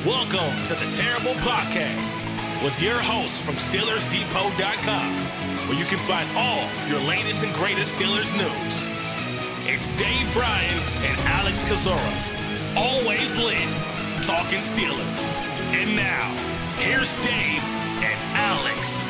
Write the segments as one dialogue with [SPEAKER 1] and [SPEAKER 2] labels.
[SPEAKER 1] Welcome to the Terrible Podcast with your hosts from SteelersDepot.com, where you can find all your latest and greatest Steelers news. It's Dave Bryan and Alex Kozora, always lit, talking Steelers. And now, here's Dave and Alex.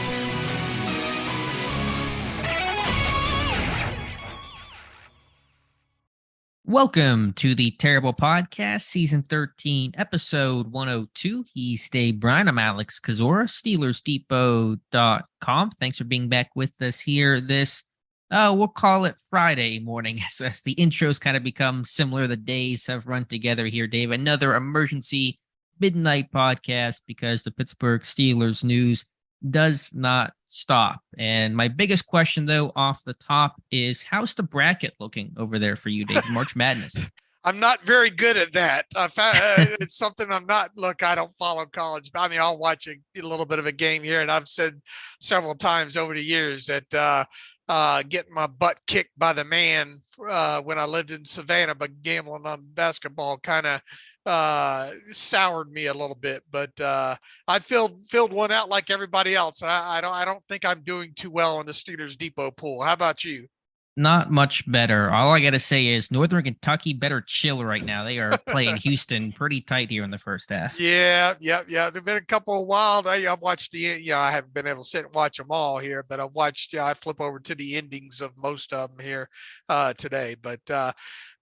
[SPEAKER 2] Welcome to the Terrible Podcast, Season 13, Episode 102. He's Dave Bryan. I'm Alex Kozora, SteelersDepot.com. Thanks for being back with us here this, we'll call it Friday morning, as the intros kind of become similar. The days have run together here, Dave. Another emergency midnight podcast because the Pittsburgh Steelers news does not stop. And my biggest question, though, off the top is, how's the bracket looking over there for you, Dave? March Madness.
[SPEAKER 3] I'm not very good at that. It's something I'm not. Look, I don't follow college. I mean, I'll watch a little bit of a game here, and I've said several times over the years that getting my butt kicked by the man when I lived in Savannah, but gambling on basketball kind of soured me a little bit. But I filled one out like everybody else. I don't think I'm doing too well in the Steelers Depot pool. How about you?
[SPEAKER 2] Not much better. All I got to say is Northern Kentucky better chill right now. They are playing Houston pretty tight here in the first half.
[SPEAKER 3] Yeah. There've been a couple of wild. I've watched I haven't been able to sit and watch them all here, but I've watched. I flip over to the endings of most of them here today. But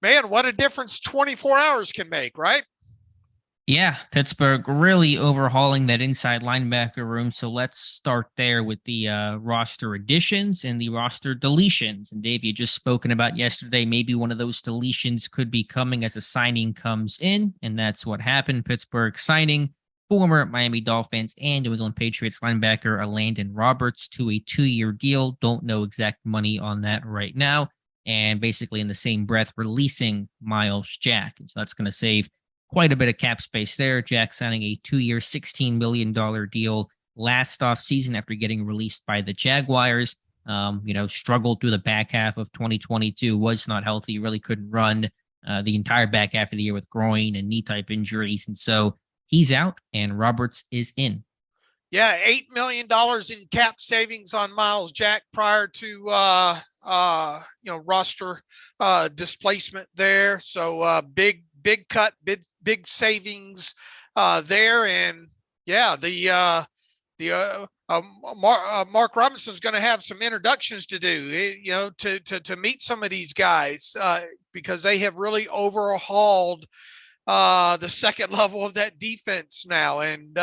[SPEAKER 3] man, what a difference 24 hours can make, right?
[SPEAKER 2] Yeah, Pittsburgh really overhauling that inside linebacker room. So let's start there with the roster additions and the roster deletions. And Dave, you just spoken about yesterday, maybe one of those deletions could be coming as a signing comes in. And that's what happened. Pittsburgh signing former Miami Dolphins and New England Patriots linebacker Elandon Roberts to a 2-year deal. Don't know exact money on that right now. And basically in the same breath, releasing Myles Jack. And so that's going to save quite a bit of cap space there. Jack signing a 2-year, $16 million deal last offseason after getting released by the Jaguars. Struggled through the back half of 2022, was not healthy, really couldn't run the entire back half of the year with groin and knee type injuries. And so he's out and Roberts is in.
[SPEAKER 3] Yeah, $8 million in cap savings on Myles Jack prior to roster displacement there. So big cut, big savings there. And yeah, Mark Robinson's going to have some introductions to do, to meet some of these guys because they have really overhauled the second level of that defense now. And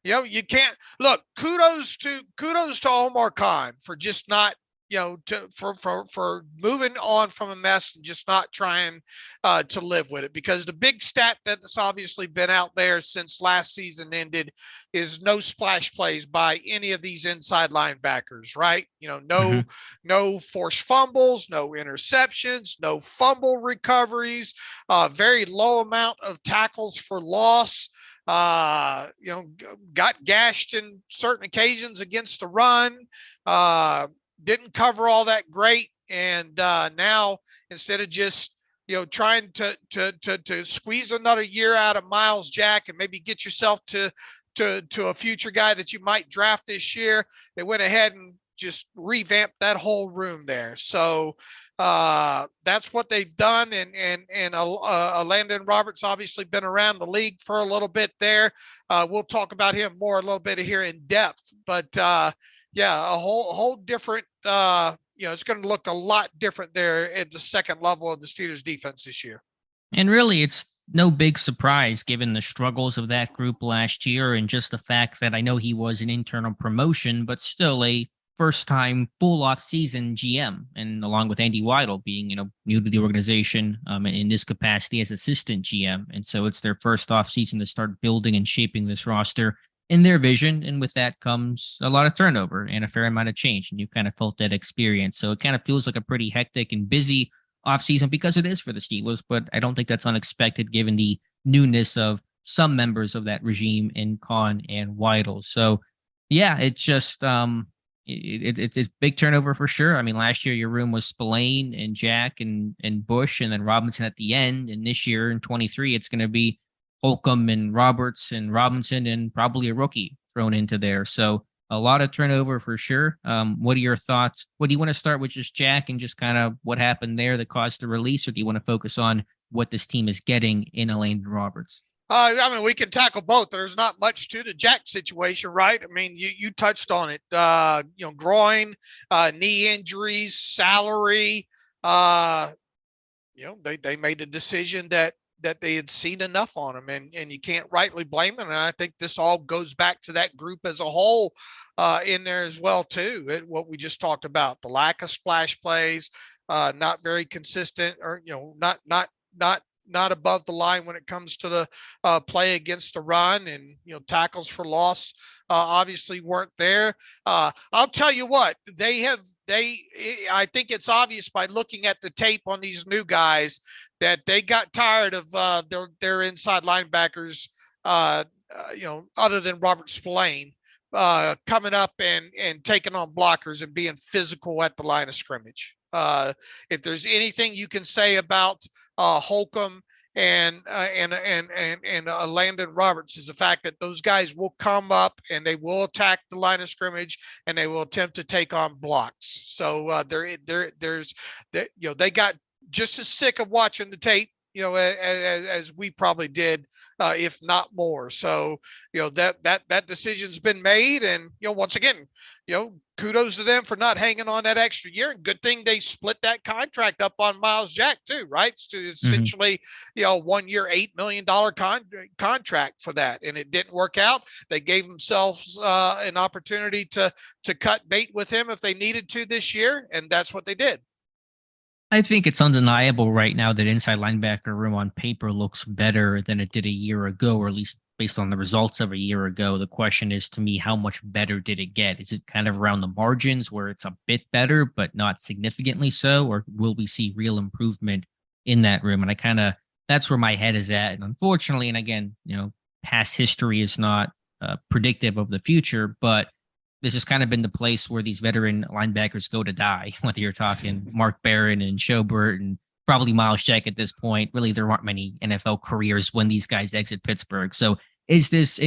[SPEAKER 3] you can't look. Kudos to Omar Khan for just not, for moving on from a mess and just not trying to live with it, because the big stat that's obviously been out there since last season ended is no splash plays by any of these inside linebackers, right? No forced fumbles, no interceptions, no fumble recoveries, very low amount of tackles for loss. Got gashed in certain occasions against the run, didn't cover all that great. And now instead of just, trying to squeeze another year out of Myles Jack and maybe get yourself to a future guy that you might draft this year, they went ahead and just revamped that whole room there. So that's what they've done. And Elandon Roberts obviously been around the league for a little bit there. We'll talk about him a little bit here in depth, but yeah, a whole different, it's going to look a lot different there at the second level of the Steelers defense this year. And
[SPEAKER 2] really, it's no big surprise given the struggles of that group last year and just the fact that I know he was an internal promotion, but still a first-time full off-season GM, and along with Andy Weidel being, new to the organization in this capacity as assistant GM. And so it's their first off-season to start building and shaping this roster in their vision. And with that comes a lot of turnover and a fair amount of change. And you kind of felt that experience. So it kind of feels like a pretty hectic and busy offseason because it is for the Steelers, but I don't think that's unexpected given the newness of some members of that regime in Khan and Weidel. So yeah, it's just it's big turnover for sure. I mean, last year your room was Spillane and Jack and Bush and then Robinson at the end. And this year in 23, it's going to be Holcomb and Roberts and Robinson and probably a rookie thrown into there. So a lot of turnover for sure. What are your thoughts? What do you want to start with, just Jack and just kind of what happened there that caused the release, or do you want to focus on what this team is getting in Elandon Roberts?
[SPEAKER 3] I mean, we can tackle both. There's not much to the Jack situation, right? I mean, you touched on it. Groin, knee injuries, salary. They made a decision that they had seen enough on him, and you can't rightly blame them. And I think this all goes back to that group as a whole in there as well too. What we just talked about, the lack of splash plays, not very consistent, or not above the line when it comes to the play against the run, and tackles for loss obviously weren't there. I'll tell you what, I think it's obvious by looking at the tape on these new guys that they got tired of their inside linebackers, other than Robert Spillane, coming up and taking on blockers and being physical at the line of scrimmage. If there's anything you can say about Holcomb and Elandon Roberts, is the fact that those guys will come up and they will attack the line of scrimmage and they will attempt to take on blocks. So they got just as sick of watching the tape, as we probably did, if not more. So, that decision's been made. And, once again, kudos to them for not hanging on that extra year. And good thing they split that contract up on Myles Jack too, right? So essentially, 1 year, $8 million contract for that. And it didn't work out. They gave themselves an opportunity to cut bait with him if they needed to this year. And that's what they did.
[SPEAKER 2] I think it's undeniable right now that inside linebacker room on paper looks better than it did a year ago, or at least based on the results of a year ago. The question is, to me, how much better did it get? Is it kind of around the margins where it's a bit better, but not significantly so? Or will we see real improvement in that room? And that's where my head is at. And unfortunately, and again, past history is not predictive of the future, but this has kind of been the place where these veteran linebackers go to die, whether you're talking Mark Barron and Schobert and probably Myles Jack at this point. Really, there aren't many NFL careers when these guys exit Pittsburgh. So is this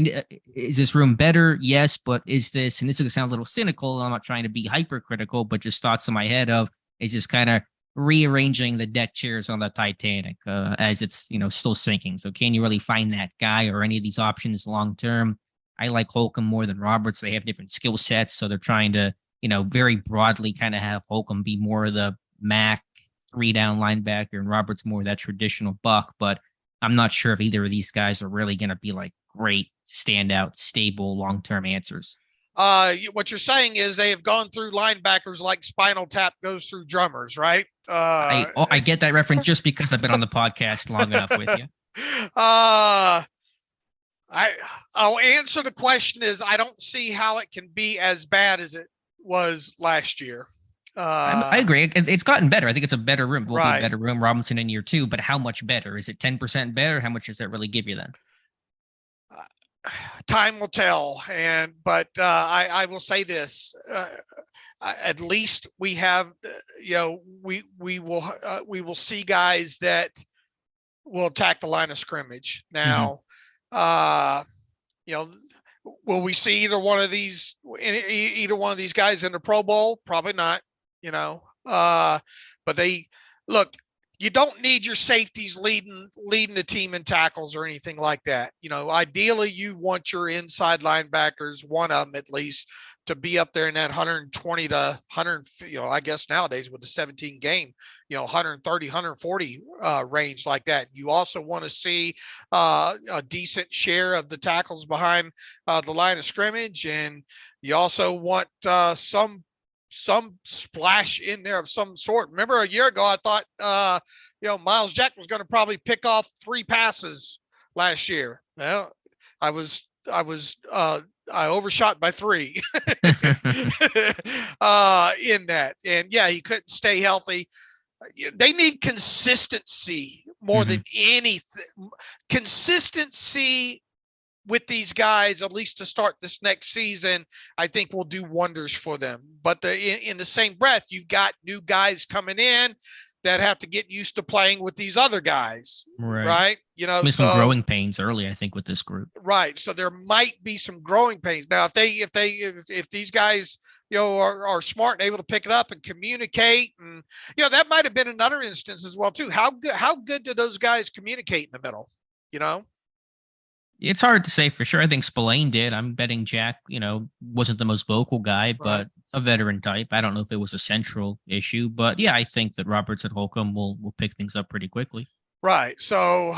[SPEAKER 2] room better? Yes, but is this, and this is going to sound a little cynical, I'm not trying to be hypercritical, but just thoughts in my head of, is just kind of rearranging the deck chairs on the Titanic as it's, still sinking. So can you really find that guy or any of these options long-term? I like Holcomb more than Roberts. They have different skill sets. So they're trying to, very broadly kind of have Holcomb be more of the MAC 3-down linebacker and Roberts more of that traditional buck. But I'm not sure if either of these guys are really going to be like great, standout, stable, long-term answers.
[SPEAKER 3] What you're saying is they have gone through linebackers like Spinal Tap goes through drummers, right?
[SPEAKER 2] I get that reference just because I've been on the podcast long enough with you.
[SPEAKER 3] I'll answer the question is, I don't see how it can be as bad as it was last year.
[SPEAKER 2] I agree. It's gotten better. I think it's a better room. Will
[SPEAKER 3] right.
[SPEAKER 2] be a better room, Robinson in year 2, but how much better? Is it 10% better? How much does that really give you then?
[SPEAKER 3] Time will tell. But I will say this, at least we have, we will see guys that will attack the line of scrimmage. Now, will we see either one of these guys in the Pro Bowl? Probably not, but you don't need your safeties leading the team in tackles or anything like that. Ideally you want your inside linebackers, one of them at least, to be up there in that 120 to 100, I guess nowadays with the 17 game, 130, 140 range like that. You also want to see a decent share of the tackles behind the line of scrimmage. And you also want some splash in there of some sort. Remember a year ago, I thought, Myles Jack was going to probably pick off 3 passes last year. Well, I overshot by 3 in that. And yeah, he couldn't stay healthy. They need consistency more than anything. Consistency with these guys, at least to start this next season, I think will do wonders for them. But in the same breath, you've got new guys coming in. that have to get used to playing with these other guys, right?
[SPEAKER 2] There's some growing pains early, I think, with this group.
[SPEAKER 3] Right. So there might be some growing pains. Now, if these guys, are smart and able to pick it up and communicate, and that might have been another instance as well too. How good do those guys communicate in the middle?
[SPEAKER 2] It's hard to say for sure. I think Spillane did. I'm betting Jack, wasn't the most vocal guy, but a veteran type. I don't know if it was a central issue, but yeah, I think that Roberts and Holcomb will pick things up pretty quickly.
[SPEAKER 3] Right. So,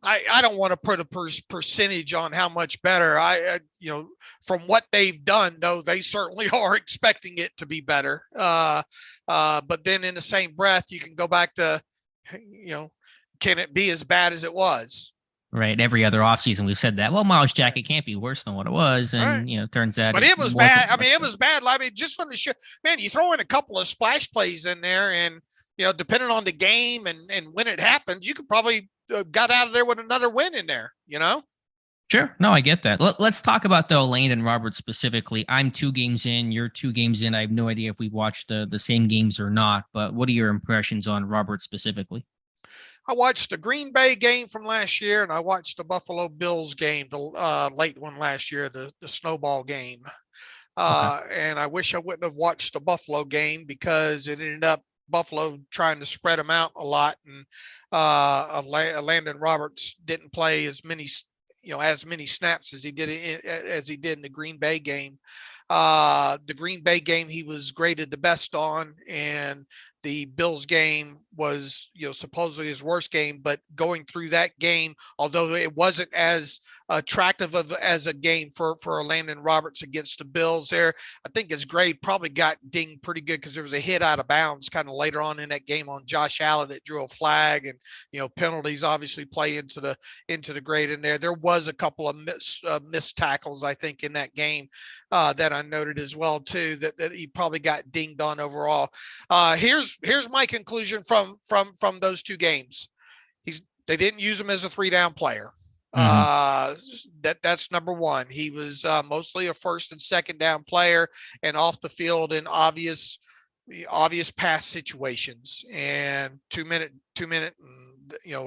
[SPEAKER 3] I don't want to put a percentage on how much better. From what they've done, though, they certainly are expecting it to be better. But then in the same breath, you can go back to, can it be as bad as it was?
[SPEAKER 2] Right. Every other offseason, we've said that. Well, Myles Jack, it can't be worse than what it was. And, turns out.
[SPEAKER 3] But it was bad. I mean, it was bad. I mean, just from the show, man, you throw in a couple of splash plays in there and, depending on the game and when it happens, you could probably got out of there with another win in there,
[SPEAKER 2] Sure. No, I get that. Let's talk about, though, Elandon Roberts specifically. I'm 2 games in. You're 2 games in. I have no idea if we've watched the same games or not, but what are your impressions on Roberts specifically?
[SPEAKER 3] I watched the Green Bay game from last year, and I watched the Buffalo Bills game, the late one last year, the snowball game. And I wish I wouldn't have watched the Buffalo game because it ended up Buffalo trying to spread them out a lot, and Elandon Roberts didn't play as many snaps as he did in the Green Bay game. The Green Bay game he was graded the best on, and the Bills game was, supposedly his worst game. But going through that game, although it wasn't as attractive as a game for Elandon Roberts against the Bills there, I think his grade probably got dinged pretty good because there was a hit out of bounds kind of later on in that game on Josh Allen that drew a flag, and penalties obviously play into the grade in there. There was a couple of missed tackles, I think, in that game that I noted as well too, that he probably got dinged on overall. Here's my conclusion from those 2 games. They didn't use him as a 3-down player. That's number one. He was mostly a 1st and 2nd down player and off the field in obvious pass situations and 2 minute,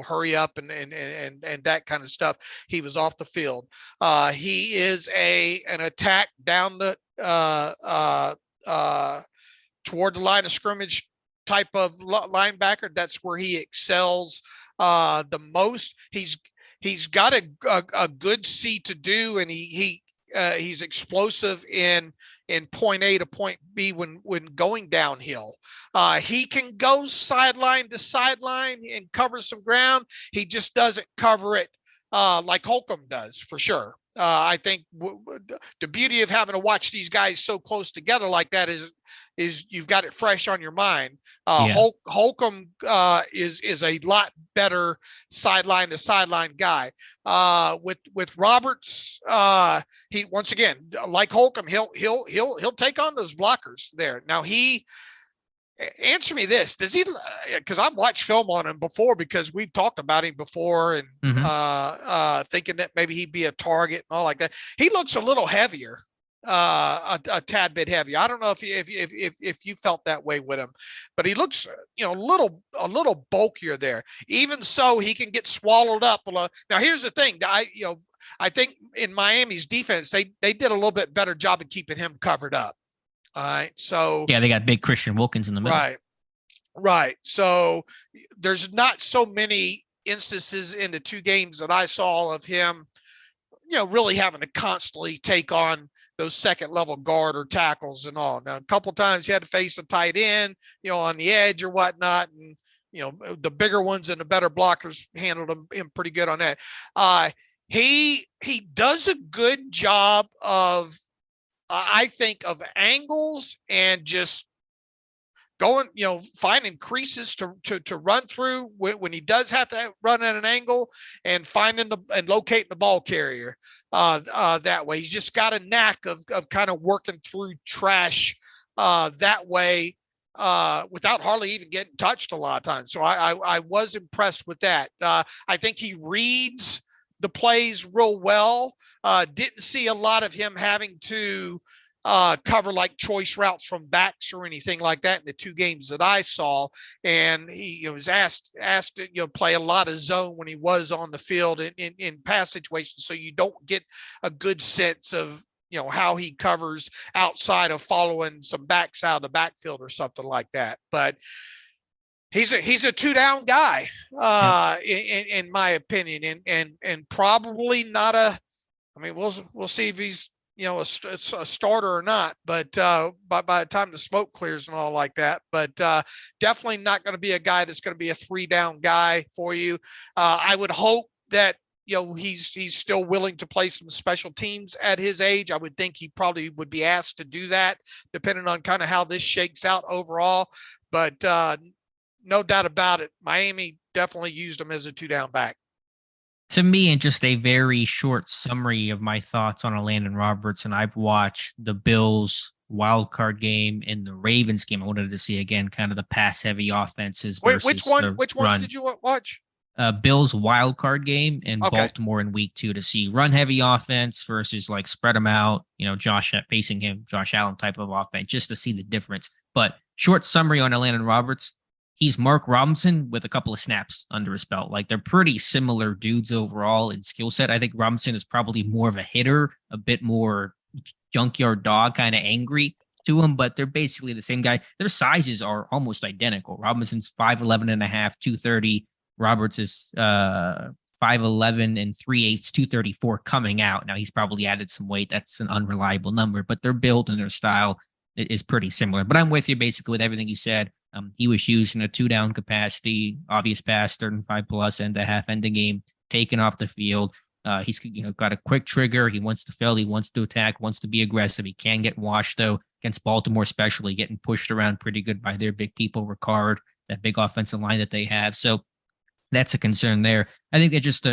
[SPEAKER 3] hurry up and that kind of stuff. He was off the field. He is an attack down the toward the line of scrimmage type of linebacker. That's where he excels the most. He's got a good C to do, and he's explosive in point A to point B when going downhill. He can go sideline to sideline and cover some ground. He just doesn't cover it like Holcomb does, for sure. I think the beauty of having to watch these guys so close together like that is you've got it fresh on your mind. Holcomb is a lot better sideline to sideline guy. With Roberts, he, once again, like Holcomb, he'll take on those blockers there. Now answer me this: does he? Because I've watched film on him before, because we've talked about him before, and thinking that maybe he'd be a target and all like that. He looks a little heavier, a tad bit heavier. I don't know if you felt that way with him, but he looks a little bulkier there. Even so, he can get swallowed up. Now here's the thing: I think in Miami's defense, they did a little bit better job of keeping him covered up. All right. So
[SPEAKER 2] yeah, they got big Christian Wilkins in the middle.
[SPEAKER 3] Right. So there's not so many instances in the 2 games that I saw of him, really having to constantly take on those 2nd level guard or tackles and all. Now, a couple of times he had to face a tight end, on the edge or whatnot. And, the bigger ones and the better blockers handled him pretty good on that. He does a good job of, I think, of angles and just going, finding creases to run through when he does have to run at an angle, and finding and locating the ball carrier that way. He's just got a knack of kind of working through trash that way without hardly even getting touched a lot of times. So I was impressed with that. I think he reads the plays real well. Didn't see a lot of him having to cover like choice routes from backs or anything like that in the 2 games that I saw. And he was asked to play a lot of zone when he was on the field in pass situations. So you don't get a good sense of how he covers outside of following some backs out of the backfield or something like that. But he's a 2-down guy, in my opinion, and probably not a. I mean, we'll see if he's a starter or not. But by the time the smoke clears and all like that, but definitely not going to be a guy that's going to be a 3-down guy for you. I would hope that he's still willing to play some special teams at his age. I would think he probably would be asked to do that, depending on kind of how this shakes out overall. But no doubt about it, Miami definitely used him as a 2-down back.
[SPEAKER 2] To me, and just a very short summary of my thoughts on Elandon Roberts, and I've watched the Bills wild card game and the Ravens game. I wanted to see again kind of the pass-heavy offenses.
[SPEAKER 3] Wait, which ones did you watch?
[SPEAKER 2] Bills wild card game and
[SPEAKER 3] Okay.
[SPEAKER 2] Baltimore in week 2 to see run heavy offense versus like spread them out, Josh facing him, Josh Allen type of offense, just to see the difference. But short summary on Elandon Roberts. He's Mark Robinson with a couple of snaps under his belt. Like they're pretty similar dudes overall in skill set. I think Robinson is probably more of a hitter, a bit more junkyard dog, kind of angry to him, but they're basically the same guy. Their sizes are almost identical. Robinson's 5'11 and a half, 230. Roberts is 5'11 and 3/8, 234 coming out. Now he's probably added some weight. That's an unreliable number, but their build and their style is pretty similar. But I'm with you basically with everything you said. He was used in a 2-down capacity, obvious pass, 3rd and 5+, end of half, end of game, taken off the field. He's got a quick trigger. He wants to fill. He wants to attack, wants to be aggressive. He can get washed, though, against Baltimore especially, getting pushed around pretty good by their big people, Ricard, that big offensive line that they have. So that's a concern there. I think that just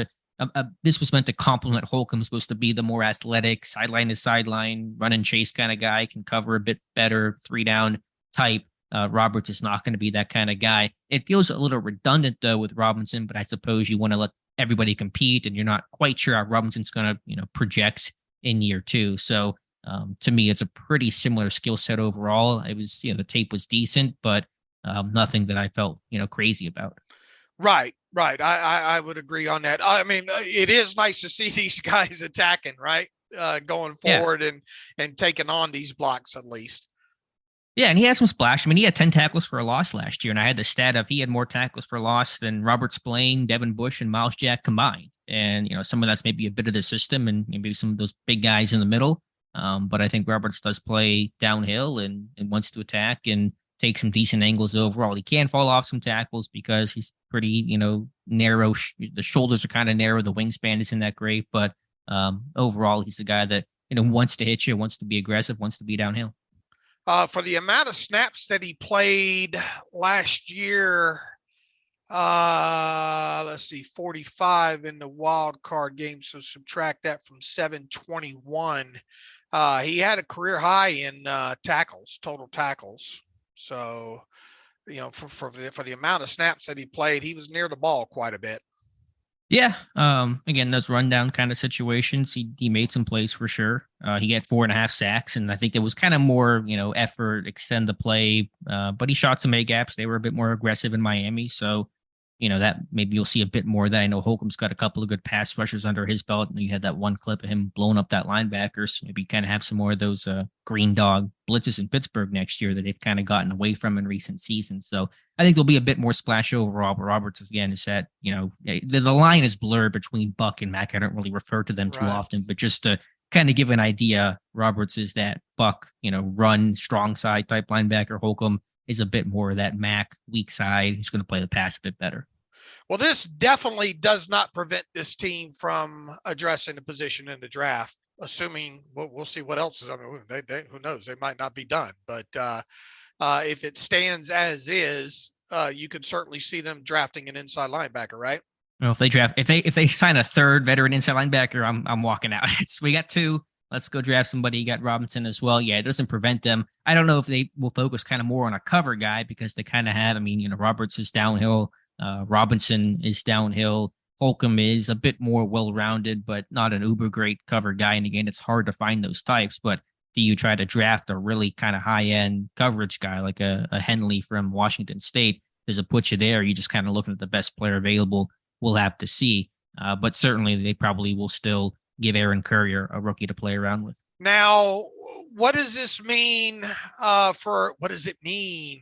[SPEAKER 2] this was meant to complement Holcomb, supposed to be the more athletic, sideline to sideline, run and chase kind of guy, can cover a bit better, 3-down type. Roberts is not going to be that kind of guy. It feels a little redundant, though, with Robinson, but I suppose you want to let everybody compete, and you're not quite sure how Robinson's going to, project in year 2. So to me, it's a pretty similar skill set overall. It was, the tape was decent, but nothing that I felt, crazy about.
[SPEAKER 3] Right. I would agree on that. I mean, it is nice to see these guys attacking, right? Going forward and taking on these blocks at least.
[SPEAKER 2] Yeah, and he had some splash. I mean, he had 10 tackles for a loss last year, and I had the stat up. He had more tackles for loss than Robert Spillane, Devin Bush, and Myles Jack combined. And, some of that's maybe a bit of the system and maybe some of those big guys in the middle. But I think Roberts does play downhill and wants to attack and take some decent angles overall. He can fall off some tackles because he's pretty, narrow. The shoulders are kind of narrow. The wingspan isn't that great. But overall, he's a guy that, wants to hit you, wants to be aggressive, wants to be downhill.
[SPEAKER 3] For the amount of snaps that he played last year, let's see, 45 in the wild card game. So subtract that from 721. He had a career high in total tackles. So, for the amount of snaps that he played, he was near the ball quite a bit.
[SPEAKER 2] Yeah. Again, those rundown kind of situations, he made some plays for sure. He had 4.5 sacks, and I think it was kind of more, effort, extend the play. But he shot some A gaps. They were a bit more aggressive in Miami. So, that maybe you'll see a bit more of that. I know Holcomb's got a couple of good pass rushers under his belt. And you had that one clip of him blowing up that linebacker. So maybe kind of have some more of those green dog blitzes in Pittsburgh next year that they've kind of gotten away from in recent seasons. So I think there'll be a bit more splash overall. But Roberts, again, is that, the line is blurred between Buck and Mack. I don't really refer to them too often, but just to kind of give an idea, Roberts is that Buck, run strong side type linebacker. Holcomb is a bit more of that Mack weak side. He's going to play the pass a bit better.
[SPEAKER 3] Well, this definitely does not prevent this team from addressing the position in the draft, assuming we'll see what else is. I mean, they who knows? They might not be done. But if it stands as is, you could certainly see them drafting an inside linebacker, right?
[SPEAKER 2] Well, if they sign a third veteran inside linebacker, I'm walking out. We got 2. Let's go draft somebody. You got Robinson as well. Yeah, it doesn't prevent them. I don't know if they will focus kind of more on a cover guy because they kind of have. I mean, Roberts is downhill. Robinson is downhill. Holcomb is a bit more well-rounded, but not an uber great cover guy. And again, it's hard to find those types. But do you try to draft a really kind of high-end coverage guy like a Henley from Washington State? Does it put you there? Or you just kind of looking at the best player available? We'll have to see. But certainly they probably will still give Aaron Curry a rookie to play around with.
[SPEAKER 3] Now, what does this mean what does it mean?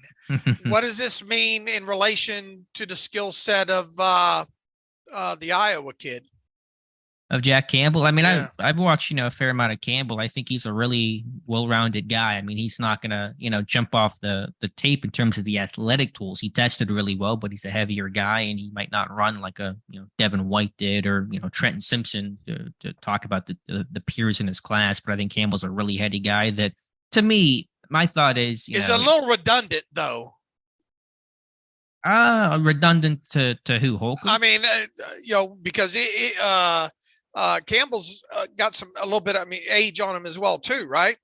[SPEAKER 3] What does this mean in relation to the skill set of the Iowa kid?
[SPEAKER 2] Of Jack Campbell? I mean,
[SPEAKER 3] Yeah.
[SPEAKER 2] I've watched, a fair amount of Campbell. I think he's a really well-rounded guy. I mean, he's not going to, jump off the tape in terms of the athletic tools. He tested really well, but he's a heavier guy, and he might not run like a, Devin White did, or, Trenton Simpson, to talk about the peers in his class. But I think Campbell's a really heady guy that, to me, my thought is,
[SPEAKER 3] It's a little redundant, though.
[SPEAKER 2] Redundant to who? Holcomb?
[SPEAKER 3] I mean, because Campbell's got a little bit, age on him as well, too, right?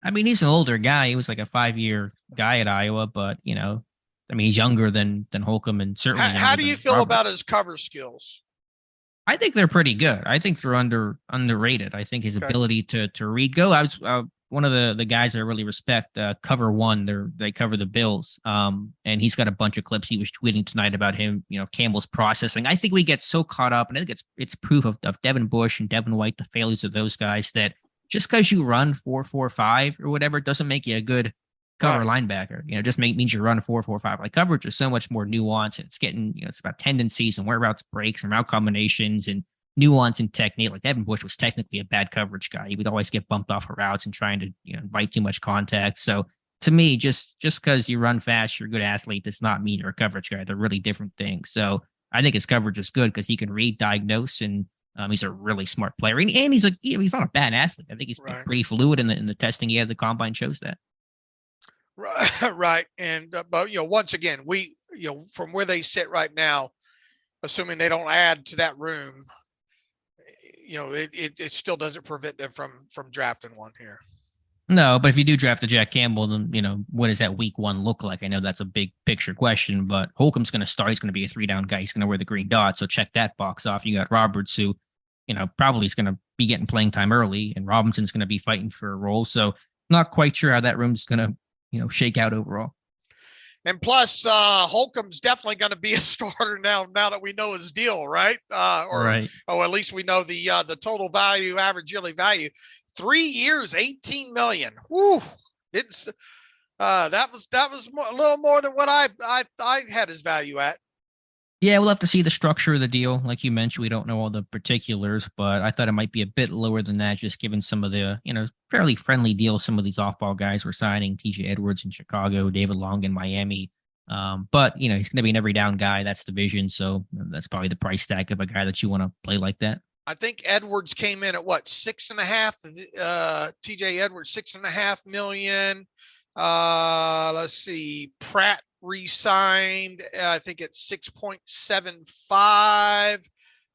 [SPEAKER 2] I mean, he's an older guy. He was like a 5-year guy at Iowa, but, he's younger than Holcomb, and certainly.
[SPEAKER 3] How do you feel
[SPEAKER 2] Roberts.
[SPEAKER 3] about his cover skills?
[SPEAKER 2] I think they're pretty good. I think they're underrated. I think his ability to read. I was one of the guys I really respect. Cover One, they cover the Bills, and he's got a bunch of clips he was tweeting tonight about him. Campbell's processing. I think we get so caught up, and I think it's proof of Devin Bush and Devin White, the failures of those guys, that just because you run 4.45 or whatever doesn't make you a good cover linebacker. Just means you run 4.45. Like, coverage is so much more nuanced. And it's getting, it's about tendencies and where routes breaks and route combinations and nuance and technique. Like, Devin Bush was technically a bad coverage guy. He would always get bumped off of routes and trying to, invite too much contact. So to me, just because you run fast, you're a good athlete, does not mean you're a coverage guy. They're really different things. So I think his coverage is good because he can read, diagnose, and he's a really smart player. And he's not a bad athlete. I think he's pretty fluid in the testing he had. The combine shows that.
[SPEAKER 3] Right. And, but, once again, we, from where they sit right now, assuming they don't add to that room, it still doesn't prevent them from drafting one here.
[SPEAKER 2] No, but if you do draft a Jack Campbell, then, what does that week one look like? I know that's a big picture question, but Holcomb's going to start. He's going to be a 3-down guy. He's going to wear the green dot. So check that box off. You got Roberts, who, probably is going to be getting playing time early, and Robinson's going to be fighting for a role. So not quite sure how that room's going to, shake out overall.
[SPEAKER 3] And plus, Holcomb's definitely going to be a starter now that we know his deal, right? Right. At least we know the total value, average yearly value. 3 years, $18 million. Woo! It's that was a little more than what I had his value at.
[SPEAKER 2] Yeah, we'll have to see the structure of the deal. Like you mentioned, we don't know all the particulars, but I thought it might be a bit lower than that, just given some of the, fairly friendly deals some of these off-ball guys were signing. TJ Edwards in Chicago, David Long in Miami. But, he's going to be an every down guy. That's the vision. So that's probably the price tag of a guy that you want to play like that.
[SPEAKER 3] I think Edwards came in at 6.5. TJ Edwards, $6.5 million. Let's see. Pratt re-signed, I think it's $6.75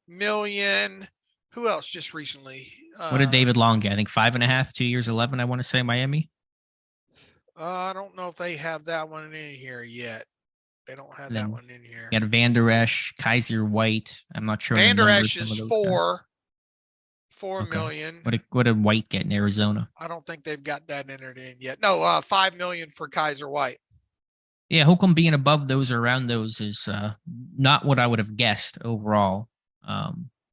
[SPEAKER 3] million. Who else just recently?
[SPEAKER 2] What did David Long get? I think 5.5, 2 years, 11. I want to say Miami.
[SPEAKER 3] I don't know if they have that one in here yet. They don't have that one in here.
[SPEAKER 2] You got Van Der Esch, Kaiser White. I'm not sure.
[SPEAKER 3] Van Der Esch is $4 million.
[SPEAKER 2] What did White get in Arizona?
[SPEAKER 3] I don't think they've got that entered in yet. No, $5 million for Kaiser White.
[SPEAKER 2] Yeah, Holcomb being above those or around those is not what I would have guessed overall.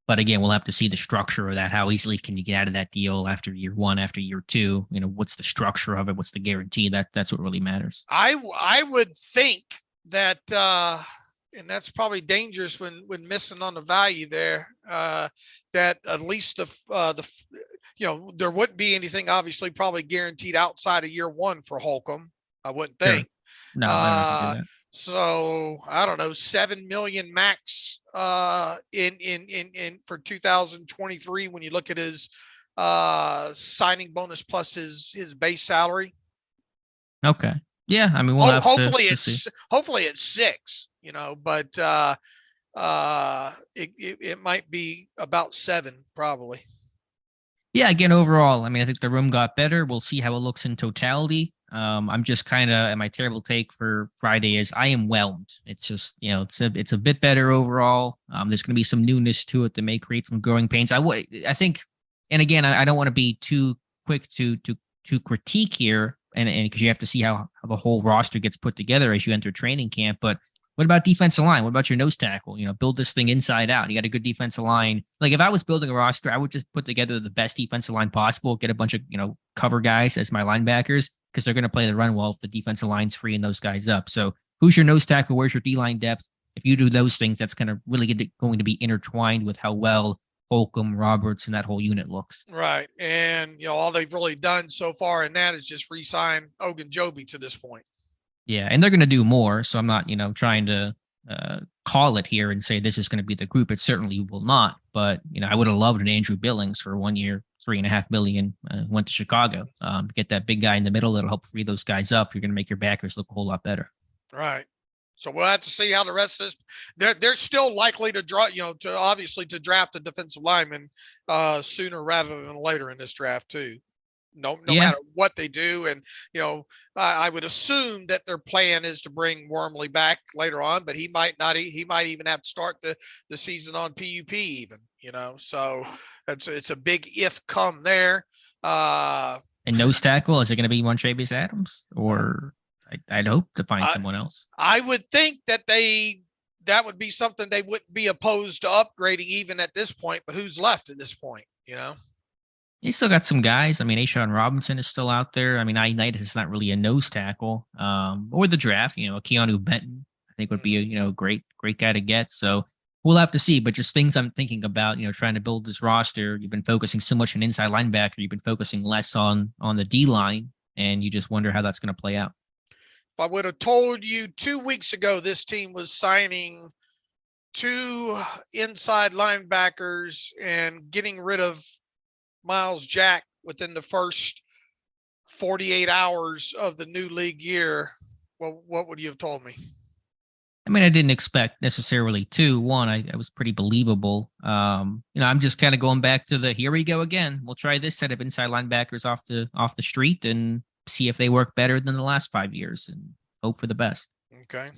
[SPEAKER 2] But again, we'll have to see the structure of that. How easily can you get out of that deal after year one, after year two? What's the structure of it? What's the guarantee? That's what really matters.
[SPEAKER 3] I would think that, and that's probably dangerous when missing on the value there, that at least there wouldn't be anything obviously probably guaranteed outside of year one for Holcomb. I wouldn't think.
[SPEAKER 2] Sure. No,
[SPEAKER 3] so I don't know, 7 million max in for 2023 when you look at his signing bonus plus his base salary.
[SPEAKER 2] Okay. Yeah, I mean, we'll have
[SPEAKER 3] hopefully
[SPEAKER 2] to
[SPEAKER 3] it's
[SPEAKER 2] see.
[SPEAKER 3] Hopefully it's 6, but it might be about 7 probably.
[SPEAKER 2] Yeah, again, overall, I mean, I think the room got better. We'll see how it looks in totality. I'm just kind of, and my terrible take for Friday is I am whelmed. It's just, it's a bit better overall. There's going to be some newness to it that may create some growing pains. I think, and again, I don't want to be too quick to to critique here, and because you have to see how the whole roster gets put together as you enter training camp. But what about defensive line? What about your nose tackle? Build this thing inside out. You got a good defensive line. Like if I was building a roster, I would just put together the best defensive line possible, get a bunch of, cover guys as my linebackers, because they're going to play the run well if the defensive line's freeing those guys up. So who's your nose tackle? Where's your D-line depth? If you do those things, that's going to really going to be intertwined with how well Holcomb, Roberts, and that whole unit looks.
[SPEAKER 3] Right. And, all they've really done so far in that is just re-sign Ogunjobi to this point.
[SPEAKER 2] Yeah, and they're going to do more. So I'm not, trying to call it here and say this is going to be the group. It certainly will not. But, I would have loved an Andrew Billings for 1 year, $3.5 million, went to Chicago. Get that big guy in the middle that'll help free those guys up. You're going to make your backers look a whole lot better.
[SPEAKER 3] Right. So we'll have to see how the rest of this. They're still likely to draw, to draft a defensive lineman sooner rather than later in this draft too. No matter what they do, and I would assume that their plan is to bring Wormley back later on, but he might not. He might even have to start the season on PUP even. So it's a big if come there.
[SPEAKER 2] And nose tackle, is it going to be Montravius Adams, or I'd hope to find someone else? I
[SPEAKER 3] would think that that would be something they wouldn't be opposed to upgrading even at this point. But who's left at this point?
[SPEAKER 2] You still got some guys. I mean, Elandon Roberts is still out there. I mean, Ioannidis is not really a nose tackle. Or the draft, Keanu Benton, I think would be a great guy to get. So we'll have to see. But just things I'm thinking about, trying to build this roster. You've been focusing so much on inside linebacker. You've been focusing less on the D line, and you just wonder how that's going to play out.
[SPEAKER 3] If I would have told you 2 weeks ago this team was signing 2 inside linebackers and getting rid of Myles Jack within the first 48 hours of the new league year, well, what would you have told me?
[SPEAKER 2] I mean, I didn't expect necessarily 2. 1, I was pretty believable. I'm just kind of going back to here we go again. We'll try this set of inside linebackers off the street and see if they work better than the last 5 years and hope for the best.
[SPEAKER 3] Okay.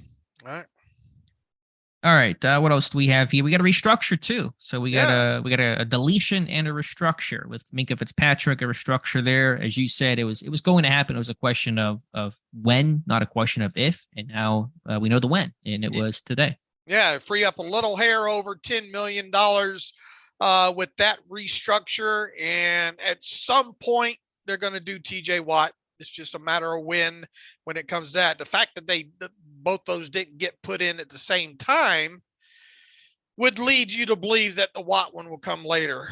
[SPEAKER 2] All right. What else do we have here? We got a restructure too. So we got a deletion and a restructure with Minkah Fitzpatrick. A restructure there, as you said, it was going to happen. It was a question of when, not a question of if. And now we know the when, and it was today.
[SPEAKER 3] Yeah, free up a little hair over $10 million with that restructure, and at some point they're going to do TJ Watt. It's just a matter of when it comes to that. The fact that both those didn't get put in at the same time would lead you to believe that the Watt one will come later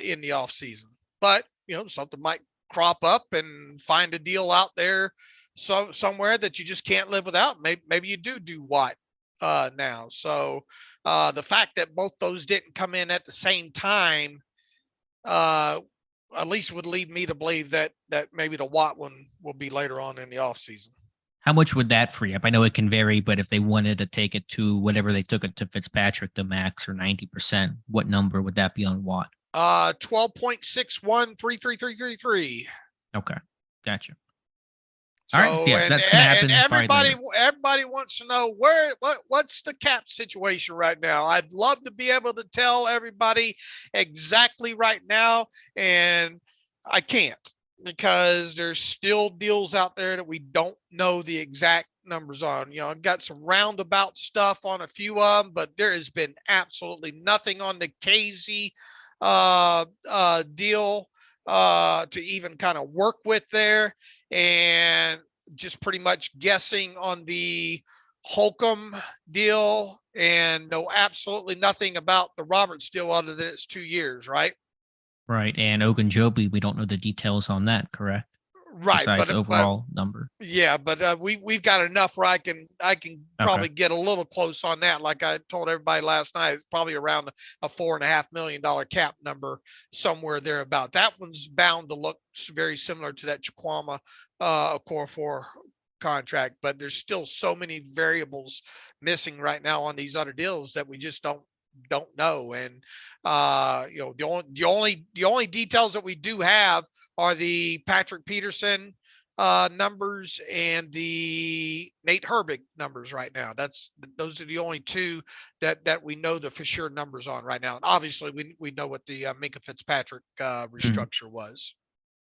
[SPEAKER 3] in the offseason. But, something might crop up and find a deal out there somewhere that you just can't live without. Maybe you do Watt now. So the fact that both those didn't come in at the same time at least would lead me to believe that maybe the Watt one will be later on in the offseason.
[SPEAKER 2] How much would that free up? I know it can vary, but if they wanted to take it to whatever they took it to Fitzpatrick, the max or 90%, what number would that be on Watt?
[SPEAKER 3] 12.613333.
[SPEAKER 2] Okay, gotcha.
[SPEAKER 3] So,
[SPEAKER 2] all right, yeah, that's gonna happen.
[SPEAKER 3] And everybody wants to know what's the cap situation right now. I'd love to be able to tell everybody exactly right now, and I can't, because there's still deals out there that we don't know the exact numbers on. I've got some roundabout stuff on a few of them, but there has been absolutely nothing on the KZ deal to even kind of work with there, and just pretty much guessing on the Holcomb deal, and know absolutely nothing about the Roberts deal other than it's 2 years, right?
[SPEAKER 2] Right. And Ogunjobi, we don't know the details on that, correct?
[SPEAKER 3] Right.
[SPEAKER 2] Besides overall number.
[SPEAKER 3] Yeah, but we've got enough where I can probably get a little close on that. Like I told everybody last night, it's probably around a $4.5 million cap number, somewhere there about. That one's bound to look very similar to that Chikwama Okorafor contract, but there's still so many variables missing right now on these other deals that we just don't know. And the only details that we do have are the Patrick Peterson numbers and the Nate Herbig numbers right now. Those are the only two that we know the for sure numbers on right now. And obviously we know what the Minkah Fitzpatrick restructure was.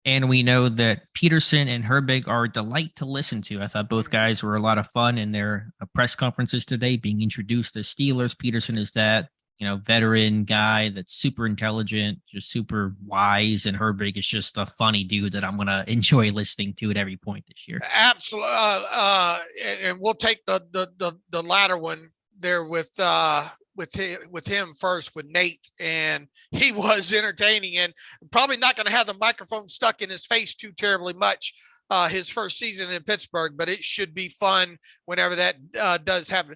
[SPEAKER 2] And we know that Peterson and Herbig are a delight to listen to. I thought both guys were a lot of fun in their press conferences today, being introduced as Steelers. Peterson is that, veteran guy that's super intelligent, just super wise. And Herbig is just a funny dude that I'm going to enjoy listening to at every point this year.
[SPEAKER 3] Absolutely. And we'll take the latter one there with him first, with Nate, and he was entertaining and probably not going to have the microphone stuck in his face too terribly much his first season in Pittsburgh, but it should be fun whenever that does happen.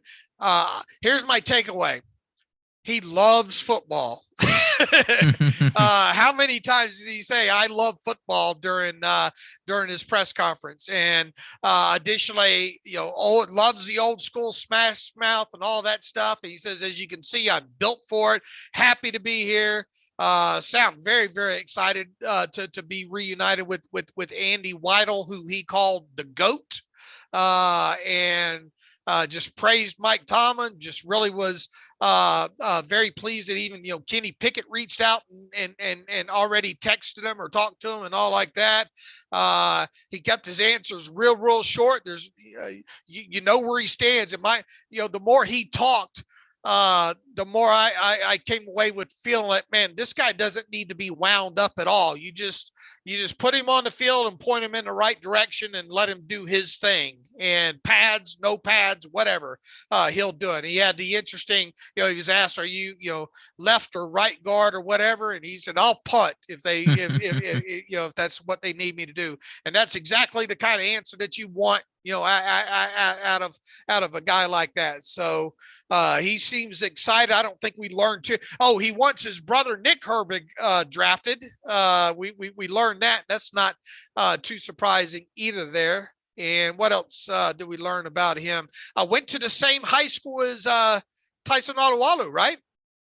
[SPEAKER 3] Here's my takeaway. He loves football. How many times did he say, "I love football" during his press conference? And additionally, loves the old school smash mouth and all that stuff. And he says, "As you can see, I'm built for it. Happy to be here." Sound very, very excited to be reunited with Andy Weidel, who he called the GOAT, and just praised Mike Tomlin. Just really was very pleased that even Kenny Pickett reached out and already texted him or talked to him and all like that. He kept his answers real short. There's where he stands. And the more he talked, the more I came away with feeling like, man, this guy doesn't need to be wound up at all. You just put him on the field and point him in the right direction and let him do his thing. And pads, no pads, whatever, he'll do it. He had the interesting, he was asked, "Are you, left or right guard or whatever?" And he said, "I'll punt if if that's what they need me to do." And that's exactly the kind of answer that you want, out of a guy like that. So he seems excited. I don't think we learned too. Oh, he wants his brother Nick Herbig drafted. We learned that. That's not too surprising either there. And what else did we learn about him? I went to the same high school as Tyson Alualu, right?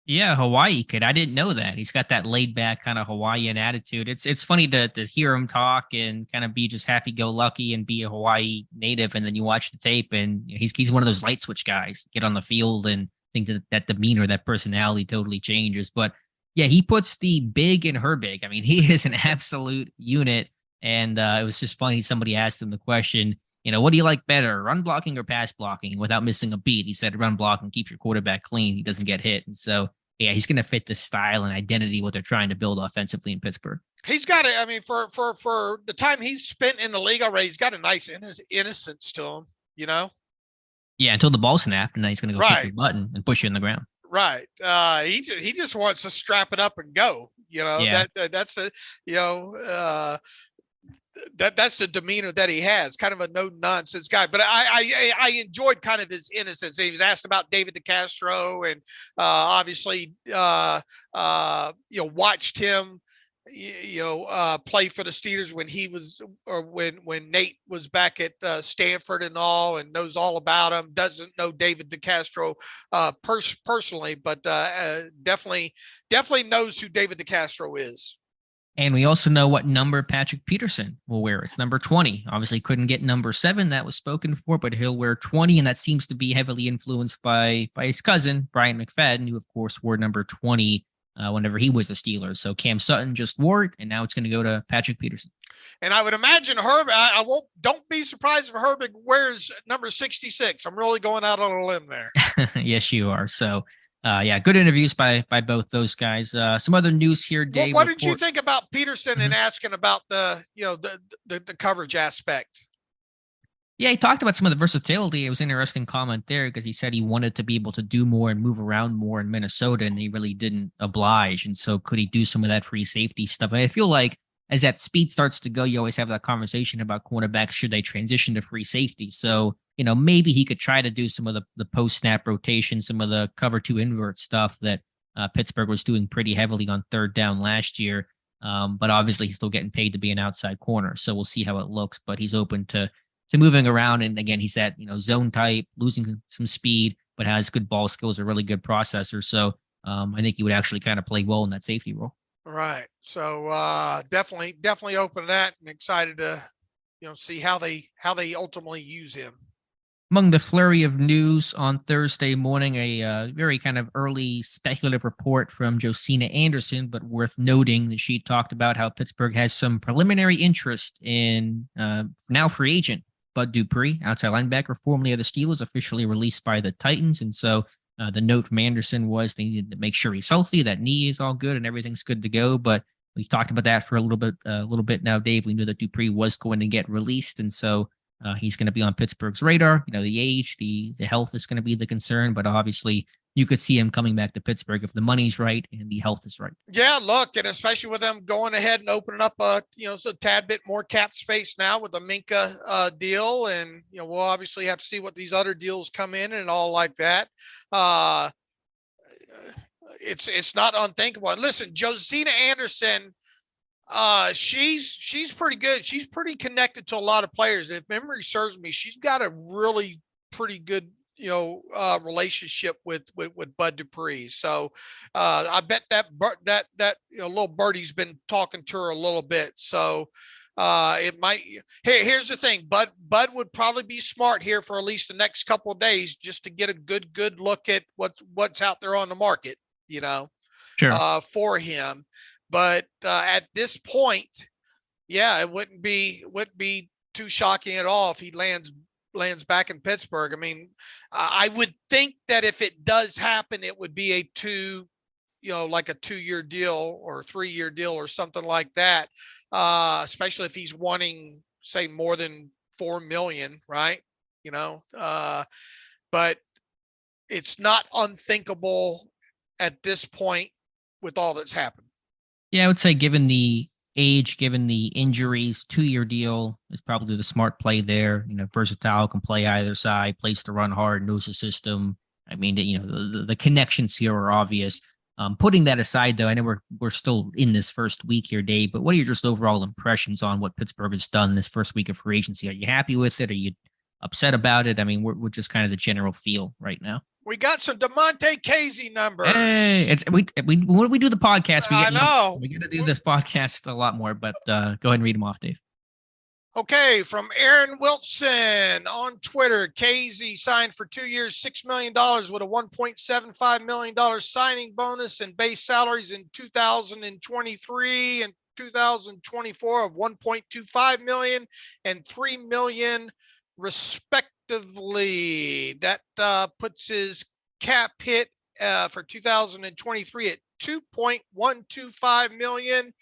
[SPEAKER 2] Yeah, Hawaii kid. I didn't know that. He's got that laid back kind of Hawaiian attitude. It's funny to hear him talk and kind of be just happy go lucky and be a Hawaii native. And then you watch the tape and he's one of those light switch guys. Get on the field and think that demeanor, that personality totally changes. But yeah, he puts the big in Herbig. I mean, he is an absolute unit. And it was just funny. Somebody asked him the question, what do you like better, run blocking or pass blocking? Without missing a beat, he said run blocking keeps your quarterback clean. He doesn't get hit. And so, yeah, he's going to fit the style and identity, what they're trying to build offensively in Pittsburgh.
[SPEAKER 3] He's got it. I mean, for the time he's spent in the league already, he's got a nice innocence to him,
[SPEAKER 2] Yeah, until the ball snapped, and then he's going to go
[SPEAKER 3] right.
[SPEAKER 2] kick the button and push you in the ground.
[SPEAKER 3] Right. He just wants to strap it up and go.
[SPEAKER 2] Yeah.
[SPEAKER 3] That's that's the demeanor that he has, kind of a no nonsense guy. But I enjoyed kind of his innocence. He was asked about David DeCastro, and obviously watched him play for the Steelers when he was, or when Nate was back at Stanford and all, and knows all about him. Doesn't know David DeCastro personally, but definitely knows who David DeCastro is.
[SPEAKER 2] And we also know what number Patrick Peterson will wear. It's number 20. Obviously couldn't get number 7. That was spoken for, but he'll wear 20. And that seems to be heavily influenced by his cousin, Brian McFadden, who, of course, wore number 20 whenever he was a Steeler. So Cam Sutton just wore it, and now it's going to go to Patrick Peterson. And
[SPEAKER 3] I would imagine don't be surprised if Herbig wears number 66. I'm really going out on a limb there.
[SPEAKER 2] Yes, you are. So, good interviews by both those guys. Some other news here, Dave.
[SPEAKER 3] What did you think about Peterson and asking about the coverage aspect?
[SPEAKER 2] Yeah, he talked about some of the versatility. It was an interesting comment there because he said he wanted to be able to do more and move around more in Minnesota, and he really didn't oblige. And so could he do some of that free safety stuff? I feel like as that speed starts to go, you always have that conversation about cornerbacks. Should they transition to free safety? So, maybe he could try to do some of the post-snap rotation, some of the cover 2 invert stuff that Pittsburgh was doing pretty heavily on third down last year. But obviously he's still getting paid to be an outside corner. So we'll see how it looks, but he's open to moving around. And again, he's that, zone type, losing some speed, but has good ball skills, a really good processor. So I think he would actually kind of play well in that safety role.
[SPEAKER 3] Right. So definitely open to that, and excited to, see how they ultimately use him.
[SPEAKER 2] Among the flurry of news on Thursday morning, a very kind of early speculative report from Josina Anderson, but worth noting that she talked about how Pittsburgh has some preliminary interest in now free agent Bud Dupree, outside linebacker, formerly of the Steelers, officially released by the Titans. And so the note from Anderson was they needed to make sure he's healthy, that knee is all good, and everything's good to go. But we've talked about that for a little bit now, Dave. We knew that Dupree was going to get released, and so he's going to be on Pittsburgh's radar. The age, the health is going to be the concern, but obviously you could see him coming back to Pittsburgh if the money's right and the health is right.
[SPEAKER 3] Yeah, look, and especially with them going ahead and opening up a tad bit more cap space now with the Minka deal, and we'll obviously have to see what these other deals come in and all like that. It's not unthinkable. And listen, Josina Anderson, she's pretty good. She's pretty connected to a lot of players. If memory serves me, she's got a really pretty good relationship with Bud Dupree. So I bet that little birdie's been talking to her a little bit. So it might. Here's the thing. Bud would probably be smart here for at least the next couple of days just to get a good look at what's out there on the market.
[SPEAKER 2] Sure.
[SPEAKER 3] For him. But at this point, yeah, it wouldn't be too shocking at all if he lands back in Pittsburgh. I mean, I would think that if it does happen, it would be like a 2-year deal or 3-year deal or something like that. Especially if he's wanting, say, more than $4 million, right? But it's not unthinkable at this point with all that's happened.
[SPEAKER 2] Yeah, I would say given the age, given the injuries, 2-year deal is probably the smart play there. Versatile, can play either side, plays to run hard, knows the system. I mean, the connections here are obvious. Putting that aside, though, I know we're still in this first week here, Dave, but what are your just overall impressions on what Pittsburgh has done this first week of free agency? Are you happy with it? Are you upset about it? I mean, we're just kind of the general feel right now.
[SPEAKER 3] We got some DeMonte Casey numbers.
[SPEAKER 2] Hey, when we do the podcast, we get
[SPEAKER 3] I know.
[SPEAKER 2] Numbers. We got to do this podcast a lot more, but go ahead and read them off, Dave.
[SPEAKER 3] Okay, from Aaron Wilson on Twitter, Casey signed for 2 years, $6 million with a $1.75 million signing bonus and base salaries in 2023 and 2024 of $1.25 million and $3 million respectively. That puts his cap hit for 2023 at $2.125 million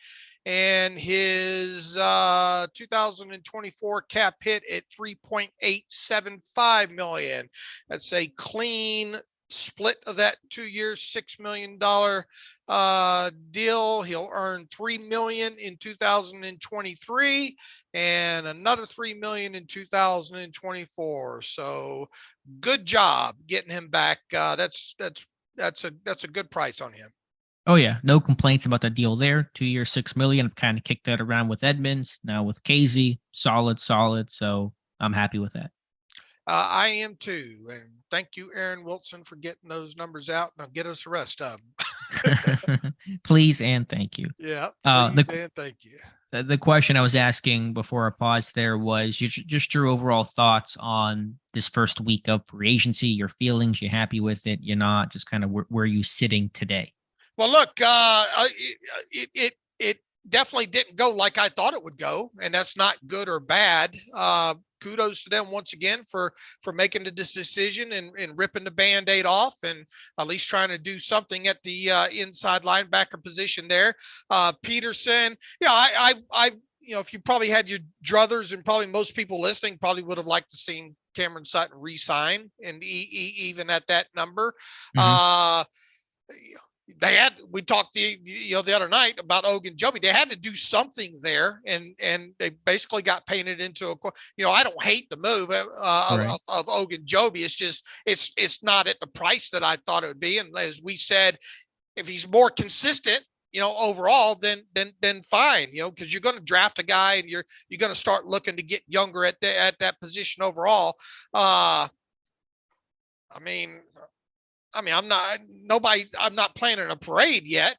[SPEAKER 3] and his 2024 cap hit at $3.875 million. That's a clean split of that 2 years, $6 million deal. He'll earn $3 million in 2023 and another $3 million in 2024. So good job getting him back. That's a good price on him.
[SPEAKER 2] Oh yeah, no complaints about the deal there. 2 years, $6 million. I've kind of kicked that around with Edmonds. Now with Casey, solid. So I'm happy with that.
[SPEAKER 3] I am too. And thank you, Aaron Wilson, for getting those numbers out. Now get us the rest of
[SPEAKER 2] them. Please and thank you.
[SPEAKER 3] Yeah, please and thank you.
[SPEAKER 2] The question I was asking before our pause there was just your overall thoughts on this first week of free agency, your feelings. You happy with it? You're not? Just kind of where are you sitting today?
[SPEAKER 3] Well, look, it definitely didn't go like I thought it would go, and that's not good or bad. Kudos to them once again for making the decision and ripping the Band-Aid off and at least trying to do something at the inside linebacker position there. Peterson, I if you probably had your druthers, and probably most people listening probably would have liked to see Cameron Sutton re-sign and even at that number. Mm-hmm. We talked the other night about Ogunjobi. They had to do something there, and they basically got painted into I don't hate the move of Ogunjobi. It's just it's not at the price that I thought it would be. And as we said, if he's more consistent, overall, then fine, because you're going to draft a guy and you're going to start looking to get younger at that position overall. I'm not planning a parade yet.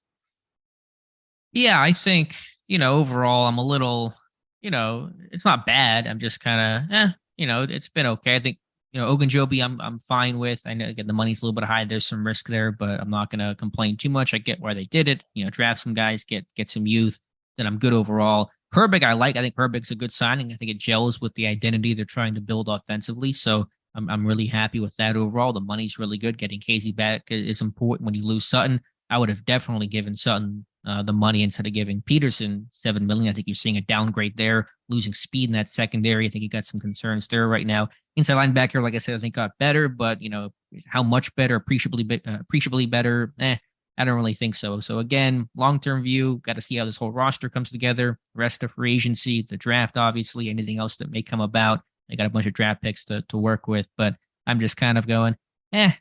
[SPEAKER 2] Yeah, I think, overall, I'm a little, it's not bad. I'm just kind of, it's been okay. I think Ogunjobi, I'm fine with. I know again the money's a little bit high. There's some risk there, but I'm not gonna complain too much. I get why they did it. Draft some guys, get some youth. Then I'm good overall. Herbig, I like. I think Herbig's a good signing. I think it gels with the identity they're trying to build offensively. So I'm really happy with that overall. The money's really good. Getting Casey back is important when you lose Sutton. I would have definitely given Sutton the money instead of giving Peterson $7 million. I think you're seeing a downgrade there, losing speed in that secondary. I think you got some concerns there right now. Inside linebacker, like I said, I think got better, but how much better, appreciably better? I don't really think so. So again, long-term view, got to see how this whole roster comes together. Rest of free agency, the draft, obviously, anything else that may come about. They got a bunch of draft picks to work with, but I'm just kind of going, I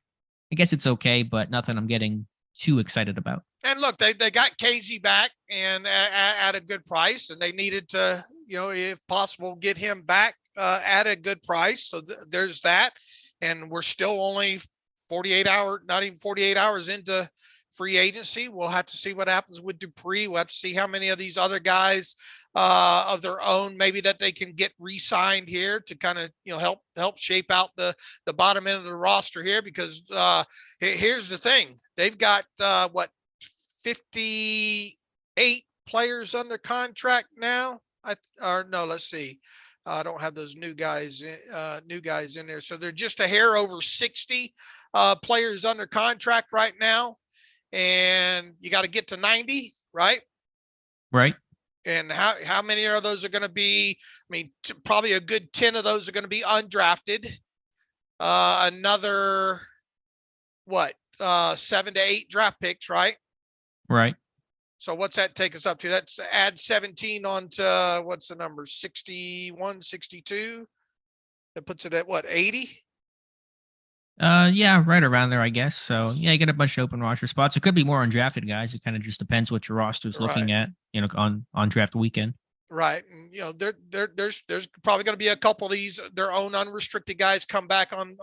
[SPEAKER 2] guess it's okay, but nothing I'm getting too excited about.
[SPEAKER 3] And look, they got Casey back and at a good price, and they needed to, if possible, get him back at a good price. So there's that. And we're still only not even 48 hours into free agency. We'll have to see what happens with Dupree. We'll have to see how many of these other guys of their own, maybe that they can get re-signed here to kind of, help shape out the bottom end of the roster here. Because here's the thing. They've got 58 players under contract now. Let's see. I don't have those new guys in there. So they're just a hair over 60 players under contract right now. And you got to get to 90, right?
[SPEAKER 2] Right.
[SPEAKER 3] And how many of those are going to be? I mean, probably a good 10 of those are going to be undrafted. Another 7 to 8 draft picks, right?
[SPEAKER 2] Right.
[SPEAKER 3] So what's that take us up to? That's add 17 on to what's the number? 61, 62. That puts it at 80?
[SPEAKER 2] Yeah, right around there, I guess. So yeah, you get a bunch of open roster spots. It could be more undrafted guys. It kind of just depends what your roster's looking at, on draft weekend.
[SPEAKER 3] Right. And, there's probably going to be a couple of these, their own unrestricted guys come back on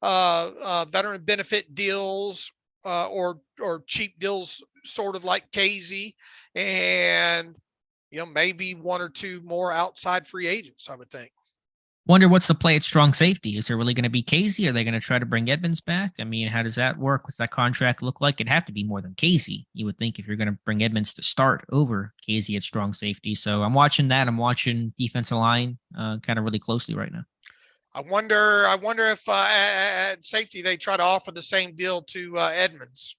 [SPEAKER 3] veteran benefit deals, or cheap deals, sort of like Casey, and, maybe one or two more outside free agents, I would think.
[SPEAKER 2] Wonder what's the play at strong safety? Is there really going to be Casey? Are they going to try to bring Edmonds back? I mean, how does that work? What's that contract look like? It'd have to be more than Casey, you would think, if you're going to bring Edmonds to start over Casey at strong safety. So I'm watching that. I'm watching defensive line kind of really closely right now.
[SPEAKER 3] I wonder if at safety they try to offer the same deal to Edmonds.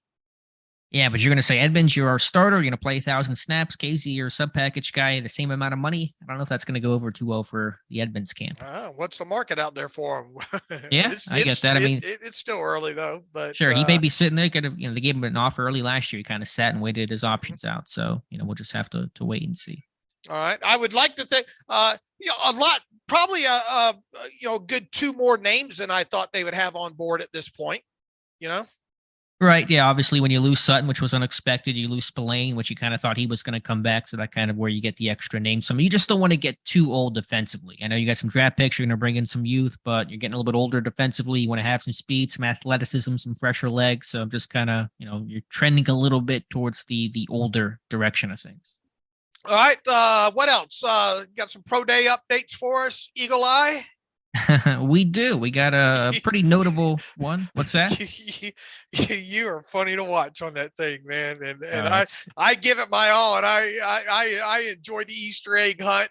[SPEAKER 2] Yeah, but you're going to say, Edmonds, you're our starter. You're going to play 1,000 snaps. Casey, you're a sub-package guy, the same amount of money. I don't know if that's going to go over too well for the Edmonds camp.
[SPEAKER 3] What's the market out there for him?
[SPEAKER 2] Yeah, I get that. I mean,
[SPEAKER 3] it's still early, though. But
[SPEAKER 2] sure, he may be sitting there. Could have, they gave him an offer early last year. He kind of sat and waited his options out. So, we'll just have to wait and see.
[SPEAKER 3] All right. I would like to think, a lot, probably a good 2 more names than I thought they would have on board at this point,
[SPEAKER 2] Right. Yeah. Obviously, when you lose Sutton, which was unexpected, you lose Spillane, which you kind of thought he was going to come back. So that kind of where you get the extra name. So you just don't want to get too old defensively. I know you got some draft picks. You're going to bring in some youth, but you're getting a little bit older defensively. You want to have some speed, some athleticism, some fresher legs. So just kind of, you're trending a little bit towards the older direction of things.
[SPEAKER 3] All right. What else? Got some pro day updates for us, Eagle Eye?
[SPEAKER 2] We do. We got a pretty notable one. What's that?
[SPEAKER 3] You are funny to watch on that thing, man. And I give it my all, and I enjoy the Easter egg hunt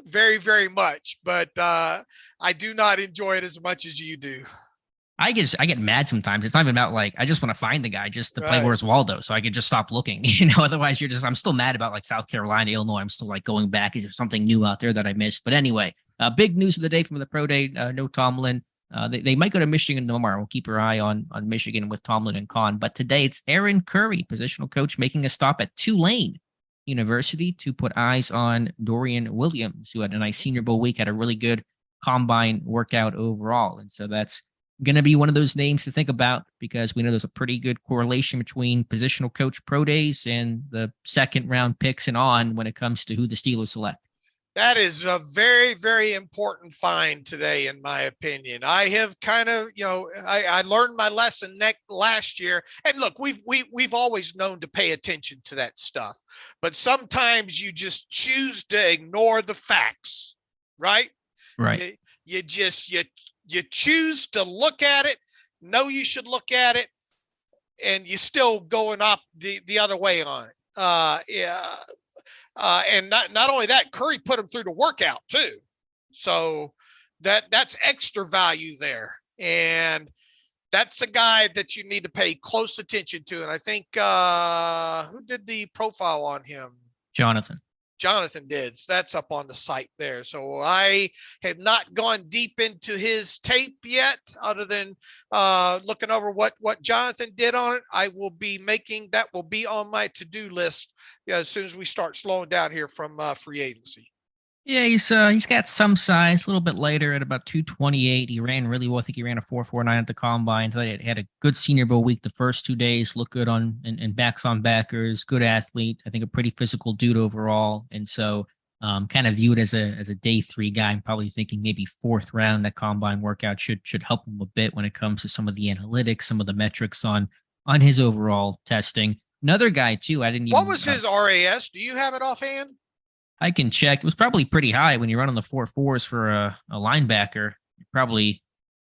[SPEAKER 3] very, very much. But I do not enjoy it as much as you do.
[SPEAKER 2] I get mad sometimes. It's not even about I just want to find the guy just to play Where's Waldo, so I could just stop looking. Otherwise I'm still mad about South Carolina, Illinois. I'm still going back. Is there something new out there that I missed? But anyway, big news of the day from the pro day. No Tomlin. They might go to Michigan tomorrow. We'll keep our eye on Michigan with Tomlin and Kahn. But today it's Aaron Curry, positional coach, making a stop at Tulane University to put eyes on Dorian Williams, who had a nice Senior Bowl week, had a really good combine workout overall. And so that's going to be one of those names to think about, because we know there's a pretty good correlation between positional coach pro days and the second round picks and on when it comes to who the Steelers select.
[SPEAKER 3] That is a very, very important find today, in my opinion. I have kind of, I learned my lesson last year. And look, we've always known to pay attention to that stuff, but sometimes you just choose to ignore the facts, right?
[SPEAKER 2] Right.
[SPEAKER 3] You choose to look at it, know you should look at it, and you're still going up the other way on it. And not only that, Curry put him through the workout too. So that's extra value there. And that's a guy that you need to pay close attention to. And I think who did the profile on him? Jonathan did. So that's up on the site there. So I have not gone deep into his tape yet, other than looking over what Jonathan did on it. I will be that will be on my to-do list as soon as we start slowing down here from free agency.
[SPEAKER 2] Yeah, he's got some size, a little bit lighter at about 228. He ran really well. I think he ran a 4.49 at the combine. He had a good Senior Bowl week the first 2 days, looked good and backs on backers, good athlete. I think a pretty physical dude overall. And so kind of viewed as a day 3 guy. I'm probably thinking maybe 4th round. That combine workout should help him a bit when it comes to some of the analytics, some of the metrics on his overall testing. Another guy too,
[SPEAKER 3] What was his RAS? Do you have it offhand?
[SPEAKER 2] I can check. It was probably pretty high when you're running the 4.4s for a linebacker. You're probably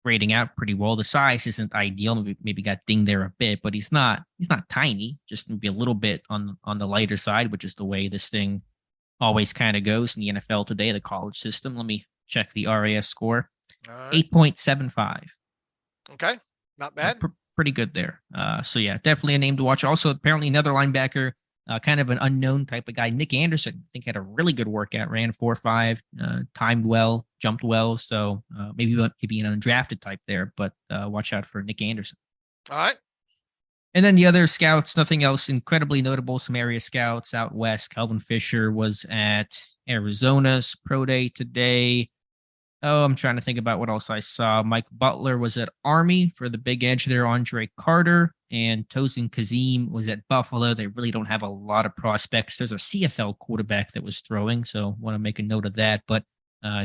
[SPEAKER 2] rating out pretty well. The size isn't ideal. Maybe got dinged there a bit, but he's not tiny. Just maybe a little bit on the lighter side, which is the way this thing always kind of goes in the NFL today, the college system. Let me check the RAS score. Right. 8.75.
[SPEAKER 3] Okay, not bad.
[SPEAKER 2] Pretty good there. So yeah, definitely a name to watch. Also, apparently another linebacker. Kind of an unknown type of guy. Nick Anderson, I think, had a really good workout, ran 4.5, timed well, jumped well. So maybe an undrafted type there, but watch out for Nick Anderson.
[SPEAKER 3] All right.
[SPEAKER 2] And then the other scouts, nothing else incredibly notable. Some area scouts out west. Calvin Fisher was at Arizona's pro day today. Oh, I'm trying to think about what else I saw. Mike Butler was at Army for the big edge there, Andre Carter, and Tosin Kazim was at Buffalo. They really don't have a lot of prospects. There's a CFL quarterback that was throwing, so want to make a note of that. But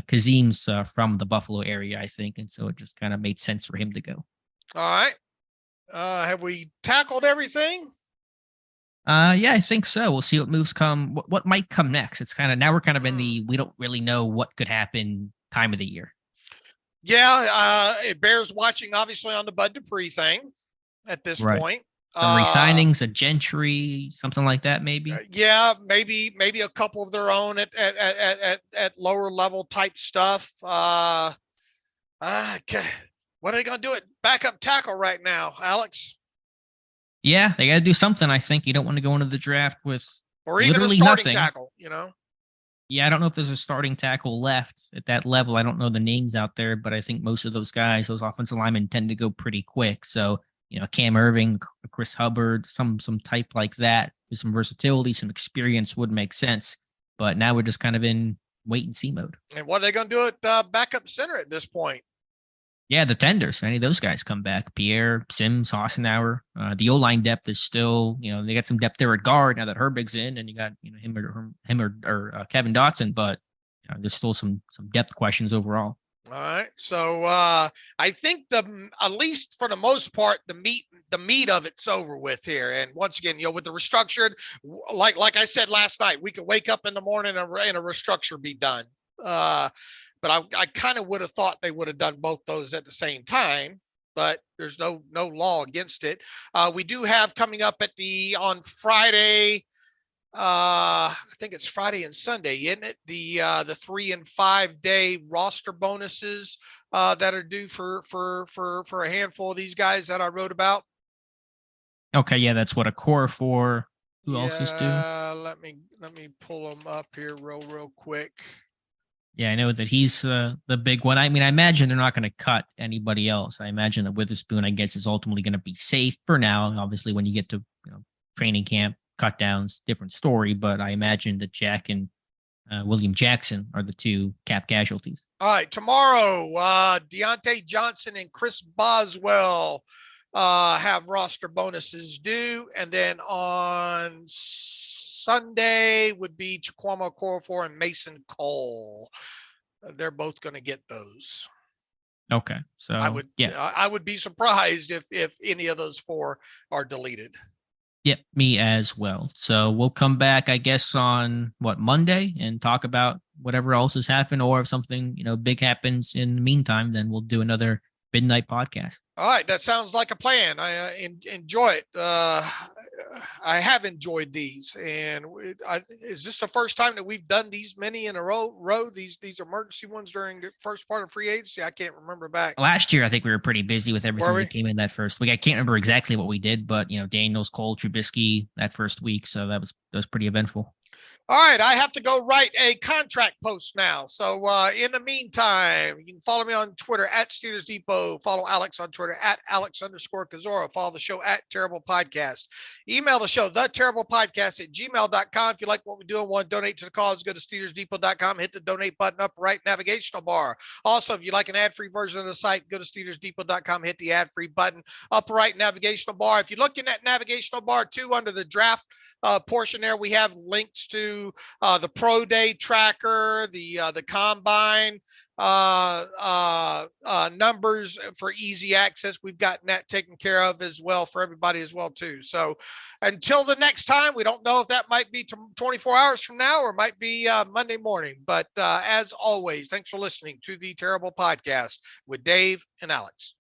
[SPEAKER 2] Kazim's from the Buffalo area, I think, and so it just kind of made sense for him to go.
[SPEAKER 3] All right. Have we tackled everything?
[SPEAKER 2] Yeah, I think so. We'll see what moves come. What might come next. It's kind of now we're kind of in the we don't really know what could happen time of the year.
[SPEAKER 3] Yeah, it bears watching, obviously, on the Bud Dupree thing at this point.
[SPEAKER 2] Some re-signings, a Gentry, something like that, maybe.
[SPEAKER 3] Yeah, maybe a couple of their own at lower level type stuff. What are they going to do at backup tackle right now, Alex?
[SPEAKER 2] Yeah, they got to do something. I think you don't want to go into the draft with
[SPEAKER 3] or even
[SPEAKER 2] literally
[SPEAKER 3] a starting
[SPEAKER 2] nothing.
[SPEAKER 3] Tackle, you know.
[SPEAKER 2] Yeah, I don't know if there's a starting tackle left at that level. I don't know the names out there, but I think most of those guys, those offensive linemen, tend to go pretty quick. So, Cam Irving, Chris Hubbard, some type like that with some versatility, some experience would make sense. But now we're just kind of in wait and see mode.
[SPEAKER 3] And what are they going to do at backup center at this point?
[SPEAKER 2] Yeah, the tenders. Any of those guys come back. Pierre, Sims, Hassenauer. The O-line depth is still, they got some depth there at guard now that Herbig's in, and you got him or Kevin Dotson, but there's still some depth questions overall.
[SPEAKER 3] All right. So I think at least for the most part, the meat of it's over with here. And once again, with the restructured, like I said last night, we could wake up in the morning and a restructure be done. But I kind of would have thought they would have done both those at the same time, but there's no law against it. We do have coming up on Friday, I think it's Friday and Sunday, isn't it? The 3 and 5 day roster bonuses that are due for a handful of these guys that I wrote about.
[SPEAKER 2] Okay, yeah, that's what a core for. Who else is due?
[SPEAKER 3] Let me pull them up here real quick.
[SPEAKER 2] Yeah, I know that he's the big one. I mean, I imagine they're not going to cut anybody else. I imagine that Witherspoon, I guess, is ultimately going to be safe for now. Obviously, when you get to training camp, cut downs, different story. But I imagine that Jack and William Jackson are the 2 cap casualties.
[SPEAKER 3] All right, tomorrow, Deontay Johnson and Chris Boswell have roster bonuses due, and then on Sunday would be Chikwama Okorafor and Mason Cole. They're both going to get those.
[SPEAKER 2] Okay, so
[SPEAKER 3] I would be surprised if any of those 4 are deleted.
[SPEAKER 2] Yep, me as well. So we'll come back, I guess, on Monday and talk about whatever else has happened, or if something, big happens in the meantime, then we'll do another midnight podcast.
[SPEAKER 3] All right, that sounds like a plan. I enjoy it. I have enjoyed these, and is this the first time that we've done these many in a row? These emergency ones during the first part of free agency. I can't remember back
[SPEAKER 2] last year. I think we were pretty busy with everything that came in that first week. I can't remember exactly what we did, but Daniels, Cole, Trubisky that first week, so that was pretty eventful.
[SPEAKER 3] All right, I have to go write a contract post now. So in the meantime, you can follow me on Twitter at Steelers Depot. Follow Alex on Twitter at Alex_Kozora. Follow the show at Terrible Podcast. Email the show, theterriblepodcast@gmail.com. If you like what we do and want to donate to the cause, go to SteelersDepot.com. Hit the donate button up right navigational bar. Also, if you like an ad-free version of the site, go to SteelersDepot.com. Hit the ad-free button up right navigational bar. If you're looking at navigational bar 2 under the draft portion there, we have links to the pro day tracker, the combine numbers for easy access. We've gotten that taken care of as well for everybody as well too. So until the next time, we don't know if that might be 24 hours from now or might be Monday morning. But as always, thanks for listening to the Terrible Podcast with Dave and Alex.